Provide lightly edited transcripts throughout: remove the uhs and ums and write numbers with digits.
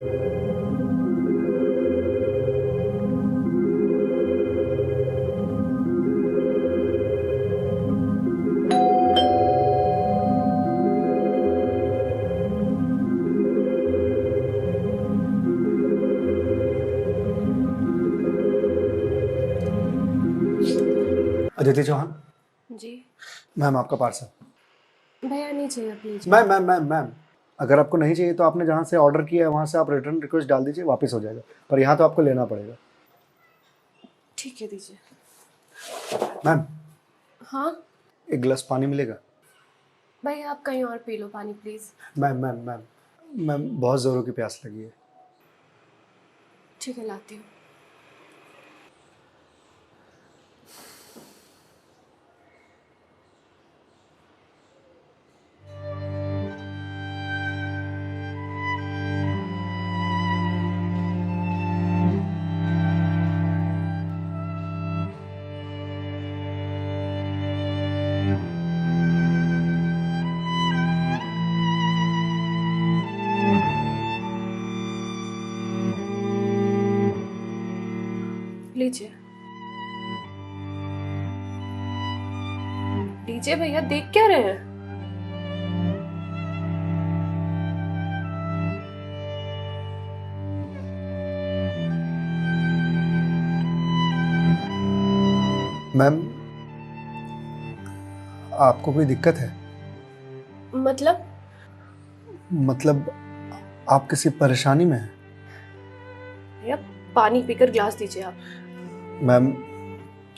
अदिति चौहान। जी ma'am आपका parcel. भैया नहीं चाहिए प्लीज। मैम अगर आपको नहीं चाहिए तो आपने जहाँ से ऑर्डर किया है वहाँ से आप रिटर्न रिक्वेस्ट डाल दीजिए, वापस हो जाएगा, पर यहाँ तो आपको लेना पड़ेगा। ठीक है दीजिए। मैम हाँ एक गिलास पानी मिलेगा? भैया आप कहीं और पी लो पानी प्लीज। मैम बहुत ज़ोरों की प्यास लगी है। ठीक है लाती हूँ। लीजिए लीजिए भैया, देख क्या रहे हैं? मैम आपको कोई दिक्कत है? मतलब आप किसी परेशानी में हैं? भैया पानी पीकर ग्लास दीजिए आप। मैम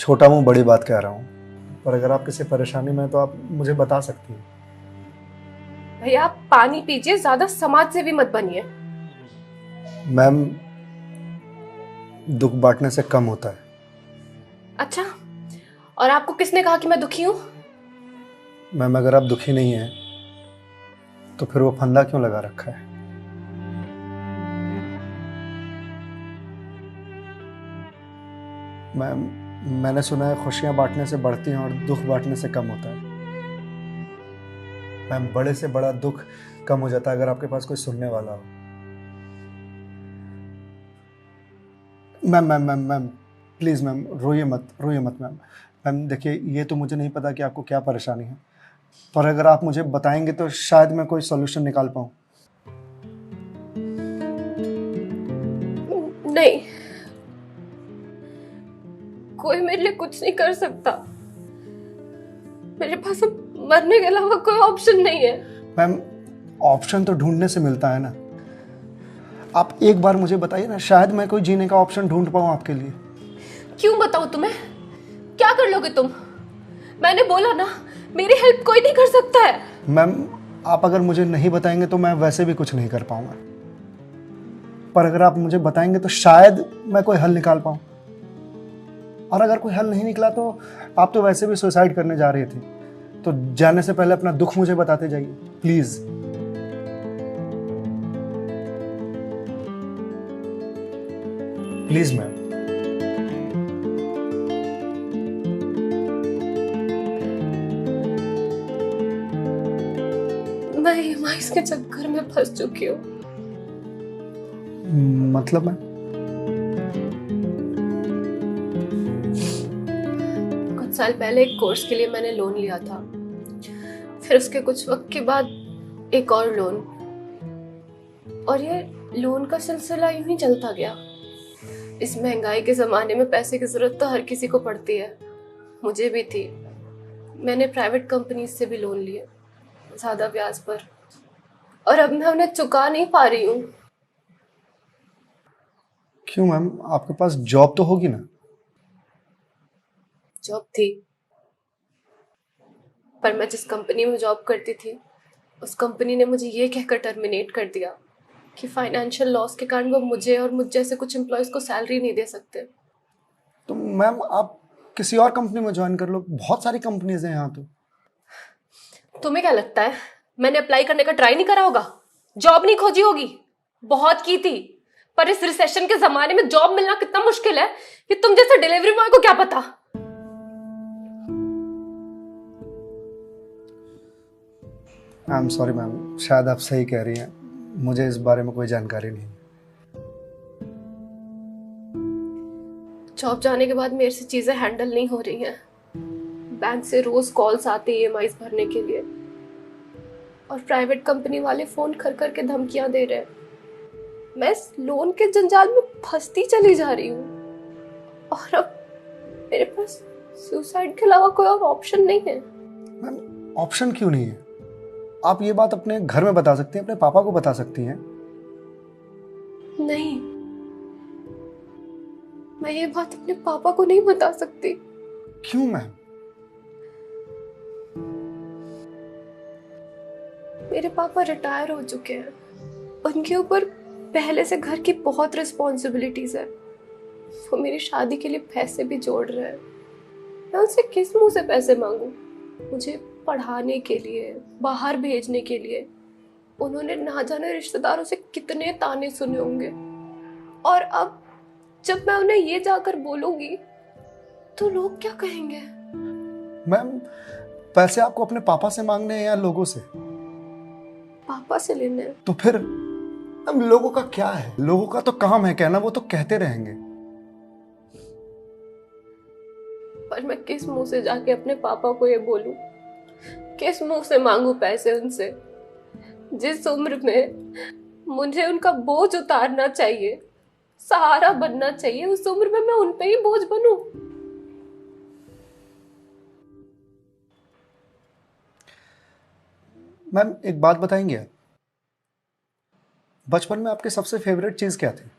छोटा मुंह बड़ी बात कह रहा हूँ, पर अगर आप किसी परेशानी में हैं तो आप मुझे बता सकती हैं। भैया आप पानी पीजिए, ज्यादा समाज से भी मत बनिए। मैम दुख बांटने से कम होता है। अच्छा, और आपको किसने कहा कि मैं दुखी हूँ? मैम अगर आप दुखी नहीं हैं तो फिर वो फंदा क्यों लगा रखा है? मैम मैंने सुना है खुशियां बांटने से बढ़ती हैं और दुख बांटने से कम होता है। मैम बड़े से बड़ा दुख कम हो जाता है अगर आपके पास कोई सुनने वाला हो। मैम प्लीज़ मैम रोइए मत मैम। मैम देखिए ये तो मुझे नहीं पता कि आपको क्या परेशानी है, पर अगर आप मुझे बताएंगे तो शायद मैं कोई सॉल्यूशन निकाल पाऊँ। नहीं, कोई मेरे लिए कुछ नहीं कर सकता। मेरे पास अब मरने के अलावा कोई ऑप्शन नहीं है। मैम ऑप्शन तो ढूंढने से मिलता है ना। आप एक बार मुझे बताइए ना, शायद मैं कोई जीने का ऑप्शन ढूंढ पाऊँ आपके लिए। क्यों बताऊं तुम्हें? क्या कर लोगे तुम? मैंने बोला ना, मेरी हेल्प कोई नहीं कर सकता है। मैम आप अगर मुझे नहीं बताएंगे तो मैं वैसे भी कुछ नहीं कर पाऊंगा, पर अगर आप मुझे बताएंगे तो शायद मैं कोई हल निकाल पाऊं। और अगर कोई हल नहीं निकला तो आप तो वैसे भी सुसाइड करने जा रहे थे, तो जाने से पहले अपना दुख मुझे बताते जाइए प्लीज। Please ma'am. मैं ईएमआईस के चक्कर में फंस चुकी हूँ। मतलब मैम? कुछ साल पहले एक कोर्स के लिए मैंने लोन लिया था, फिर उसके कुछ वक्त के बाद एक और लोन, और ये लोन का सिलसिला यूं ही चलता गया। इस महंगाई के जमाने में पैसे की जरूरत तो हर किसी को पड़ती है, मुझे भी थी। मैंने प्राइवेट कंपनी से भी लोन लिए, ज्यादा ब्याज पर, और अब मैं उन्हें चुका नहीं पा रही हूँ। क्यों मैम, आपके पास जॉब तो होगी ना? जॉब थी, पर मैं जिस कंपनी में जॉब करती थी उस कंपनी ने मुझे ये कहकर टर्मिनेट कर दिया कि फाइनेंशियल लॉस के कारण वो मुझे और मुझ जैसे कुछ एम्प्लॉयज को सैलरी नहीं दे सकते। तो मैम आप किसी और कंपनी में ज्वाइन कर लो, बहुत सारी कंपनीज हैं यहाँ तो। तुम्हें क्या लगता है मैंने अप्लाई करने का ट्राई नहीं करा होगा? जॉब नहीं खोजी होगी? बहुत की थी, पर इस रिसेशन के जमाने में जॉब मिलना कितना मुश्किल है कि तुम जैसे डिलीवरी बॉय को क्या पता। आई एम सॉरी मैम, शायद आप सही कह रही हैं, मुझे इस बारे में कोई जानकारी नहीं है। जॉब जाने के बाद मेरे से चीजें हैंडल नहीं हो रही हैं। बैंक से रोज कॉल्स आते ईएमआईज भरने के लिए, और प्राइवेट कंपनी वाले फोन कर कर के धमकियां दे रहे हैं। मैं इस लोन के जंजाल में फंसती चली जा रही हूँ, और अब मेरे पास सुसाइड के अलावा कोई और ऑप्शन नहीं है। मैम, ऑप्शन क्यों नहीं है? आप ये बात अपने घर में बता सकती हैं, अपने पापा को बता सकती हैं। नहीं, मैं ये बात अपने पापा को नहीं बता सकती। क्यों मैम? मेरे पापा रिटायर हो चुके हैं, उनके ऊपर पहले से घर की बहुत रिस्पॉन्सिबिलिटीज है। वो मेरी शादी के लिए पैसे भी जोड़ रहे हैं। मैं उनसे किस मुंह से पैसे मांगू? मुझे पढ़ाने के लिए, बाहर भेजने के लिए उन्होंने ना जाने रिश्तेदारों से कितने ताने सुने होंगे, और अब जब मैं उन्हें ये जाकर बोलूंगी तो लोग क्या कहेंगे? मैम, पैसे आपको अपने पापा से मांगने हैं या लोगों से? पापा से लेने हैं। तो फिर हम लोगों का क्या है? लोगों का तो काम है कहना, वो तो कहते रहेंगे। पर मैं किस मुंह से जाके अपने पापा को ये बोलूं? किस मुंह से मांगू पैसे उनसे? जिस उम्र में मुझे उनका बोझ उतारना चाहिए, सहारा बनना चाहिए, उस उम्र में मैं उन पे ही बोझ बनूं? मैम, एक बात बताएंगे आप? बचपन में आपकी सबसे फेवरेट चीज क्या थी?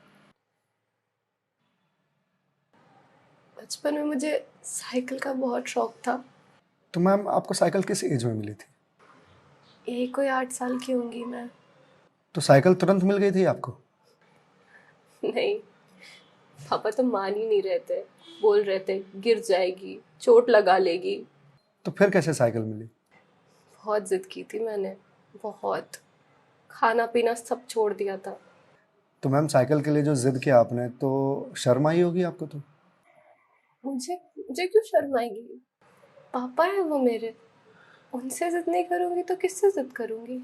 बचपन में मुझे साइकिल का बहुत शौक था। तो मैम, आपको साइकिल किस एज में मिली थी? यही कोई 8 साल की होंगी मैं। तो साइकिल तुरंत मिल गई थी आपको? नहीं, पापा तो मान ही नहीं रहे थे। बोल रहे थे गिर जाएगी, चोट लगा लेगी। तो फिर कैसे साइकिल मिली? बहुत जिद की थी मैंने, बहुत। खाना पीना सब छोड़ दिया था। तो मैम, साइकिल के लिए जो जिद किया आपने, तो शर्म आई होगी आपको? तो मुझे मुझे क्यों शर्म आएगी? पापा है वो मेरे, उनसे जिद नहीं करूंगी तो किससे जिद करूंगी?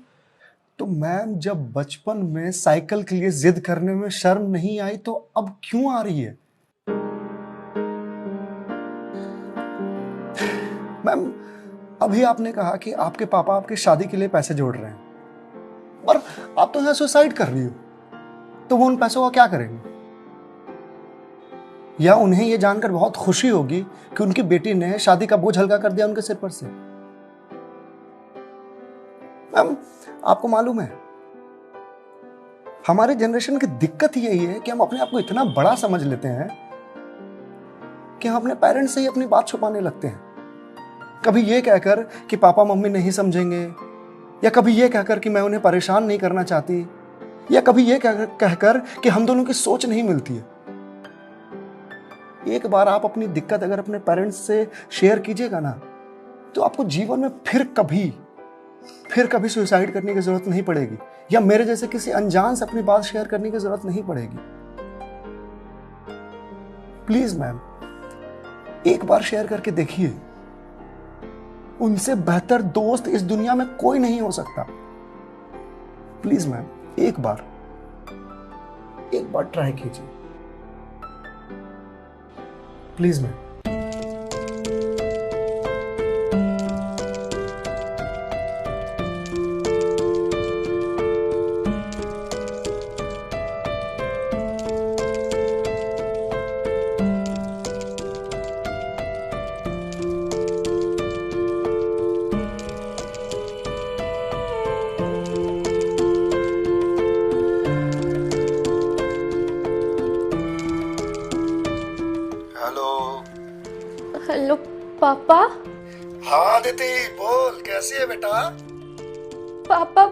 तो मैम, जब बचपन में साइकिल के लिए जिद करने में शर्म नहीं आई, तो अब क्यों आ रही है? मैम, अभी आपने कहा कि आपके पापा आपकी शादी के लिए पैसे जोड़ रहे हैं, और आप तो यहाँ सुसाइड कर रही हो। तो वो उन पैसों का क्या करेंगे? या उन्हें ये जानकर बहुत खुशी होगी कि उनकी बेटी ने शादी का बोझ हल्का कर दिया उनके सिर पर से। मैम, आपको मालूम है, हमारे जनरेशन की दिक्कत यही है कि हम अपने आप को इतना बड़ा समझ लेते हैं कि हम अपने पेरेंट्स से ही अपनी बात छुपाने लगते हैं। कभी ये कहकर कि पापा मम्मी नहीं समझेंगे, या कभी ये कहकर कि मैं उन्हें परेशान नहीं करना चाहती, या कभी ये कहकर कि हम दोनों की सोच नहीं मिलती है। एक बार आप अपनी दिक्कत अगर अपने पेरेंट्स से शेयर कीजिएगा ना, तो आपको जीवन में फिर कभी सुसाइड करने की जरूरत नहीं पड़ेगी, या मेरे जैसे किसी अनजान से अपनी बात शेयर करने की जरूरत नहीं पड़ेगी। प्लीज मैम, एक बार शेयर करके देखिए। उनसे बेहतर दोस्त इस दुनिया में कोई नहीं हो सकता। प्लीज मैम, एक बार ट्राई कीजिए, प्लीज मैम। हेलो पापा। हाँ दीदी, बोल, कैसी है बेटा? पापा,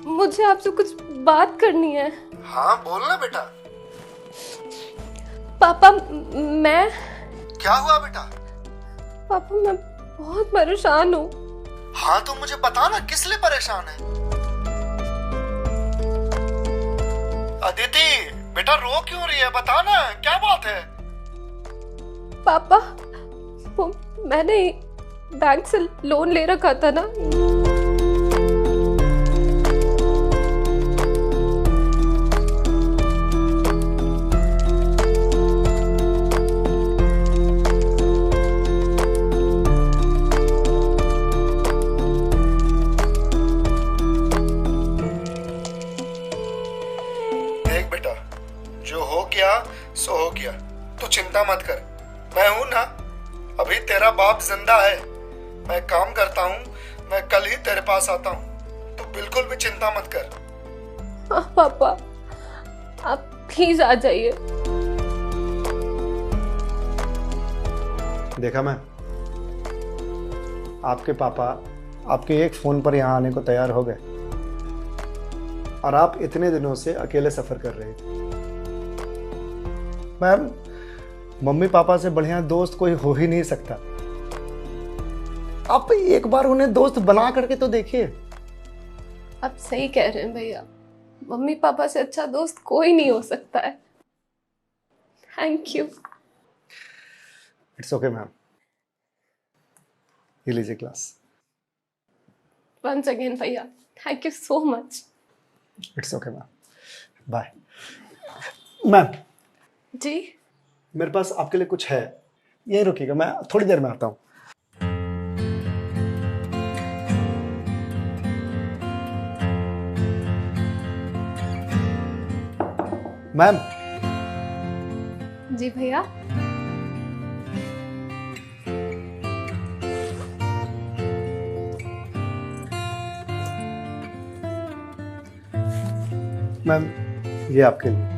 मुझे आपसे कुछ बात करनी है। हाँ बोल ना बेटा। पापा, मैं क्या हुआ बेटा? पापा, मैं बहुत परेशान हूँ। हाँ तो मुझे बता ना, किस लिए परेशान है? अदिति बेटा, रो क्यों रही है? बता ना, क्या बात है? पापा, वो मैंने बैंक से लोन ले रखा था ना, देख बेटा, जो हो गया सो हो गया, तू चिंता मत कर। मैं हूं ना, अभी तेरा बाप जिंदा है। मैं काम करता हूँ, मैं कल ही तेरे पास आता हूँ, तू बिल्कुल भी चिंता मत कर। हाँ पापा, आप प्लीज आ जाइए। देखा मैं, आपके पापा आपके एक फोन पर यहाँ आने को तैयार हो गए और आप इतने दिनों से अकेले सफर कर रहे थे। मैम, मम्मी पापा से बढ़िया दोस्त कोई हो ही नहीं सकता। आप एक बार उन्हें दोस्त बना करके तो देखिए। आप सही कह रहे हैं भैया, मम्मी पापा से अच्छा दोस्त कोई नहीं हो सकता है। Thank you. It's okay ma'am, ये लीजिए ग्लास। वंस अगेन भैया, thank you so much. It's okay ma'am, bye. Ma'am ji? मेरे पास आपके लिए कुछ है, यही रुकिएगा, मैं थोड़ी देर में आता हूँ। मैम। जी भैया। मैम, ये आपके लिए।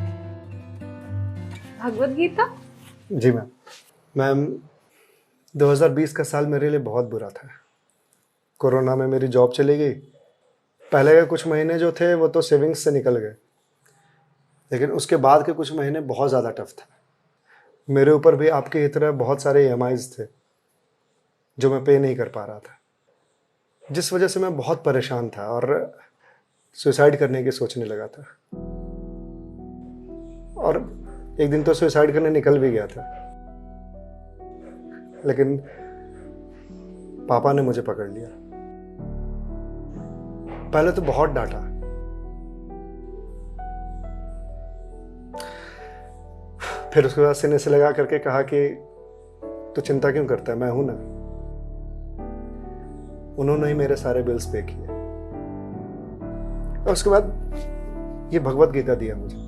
भगवत गीता? जी मैम। मैम, 2020 का साल मेरे लिए बहुत बुरा था। कोरोना में मेरी जॉब चली गई। पहले के कुछ महीने जो थे वो तो सेविंग्स से निकल गए, लेकिन उसके बाद के कुछ महीने बहुत ज़्यादा टफ था। मेरे ऊपर भी आपकी तरह बहुत सारे EMIs थे जो मैं पे नहीं कर पा रहा था, जिस वजह से मैं बहुत परेशान था और सुसाइड करने की सोचने लगा था। और एक दिन तो सुसाइड करने निकल भी गया था, लेकिन पापा ने मुझे पकड़ लिया। पहले तो बहुत डांटा, फिर उसके बाद सीने से लगा करके कहा कि तू चिंता क्यों करता है, मैं हूं ना। उन्होंने ही मेरे सारे बिल्स पे किए और उसके बाद ये भगवत गीता दिया मुझे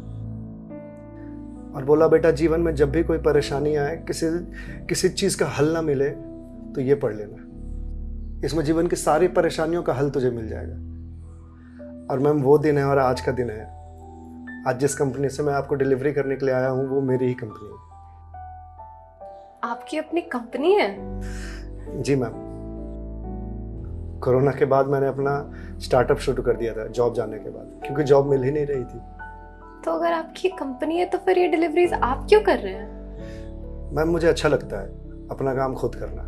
और बोला, बेटा जीवन में जब भी कोई परेशानी आए, किसी चीज का हल ना मिले तो ये पढ़ लेना। इसमें जीवन की सारी परेशानियों का हल तुझे मिल जाएगा। और मैम, वो दिन है और आज का दिन है। आज जिस कंपनी से मैं आपको डिलीवरी करने के लिए आया हूं, वो मेरी ही कंपनी है। आपकी अपनी कंपनी है? जी मैम। कोरोना के बाद मैंने अपना स्टार्टअप शुरू कर दिया था, जॉब जाने के बाद, क्योंकि जॉब मिल ही नहीं रही थी। तो अगर आपकी कंपनी है तो फिर ये डिलीवरीज आप क्यों कर रहे हैं? मैम, मुझे अच्छा लगता है अपना काम खुद करना,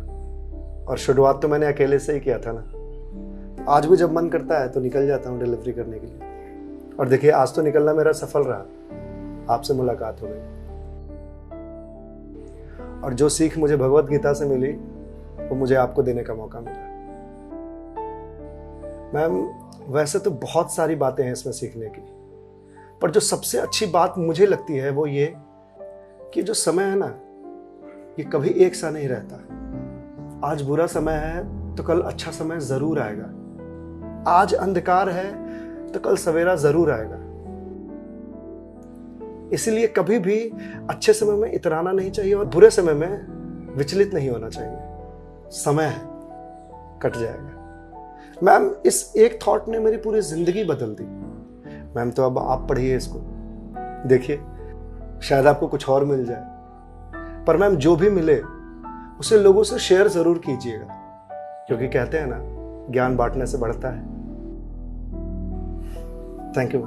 और शुरुआत तो मैंने अकेले से ही किया था ना। आज भी जब मन करता है तो निकल जाता हूँ डिलीवरी करने के लिए। और देखिए, आज तो निकलना मेरा सफल रहा, आपसे मुलाकात हो गई। और जो सीख मुझे भगवत गीता से मिली वो मुझे आपको देने का मौका मिला। मैम, वैसे तो बहुत सारी बातें हैं इसमें सीखने की, पर जो सबसे अच्छी बात मुझे लगती है वो ये कि जो समय है ना, ये कभी एक सा नहीं रहता। आज बुरा समय है तो कल अच्छा समय जरूर आएगा। आज अंधकार है तो कल सवेरा जरूर आएगा। इसलिए कभी भी अच्छे समय में इतराना नहीं चाहिए और बुरे समय में विचलित नहीं होना चाहिए। समय है, कट जाएगा। मैम, इस एक थॉट ने मेरी पूरी जिंदगी बदल दी। मैम, तो अब आप पढ़िए इसको, देखिए शायद आपको कुछ और मिल जाए। पर मैम, जो भी मिले उसे लोगों से शेयर जरूर कीजिएगा, क्योंकि कहते हैं ना, ज्ञान बांटने से बढ़ता है। Thank you.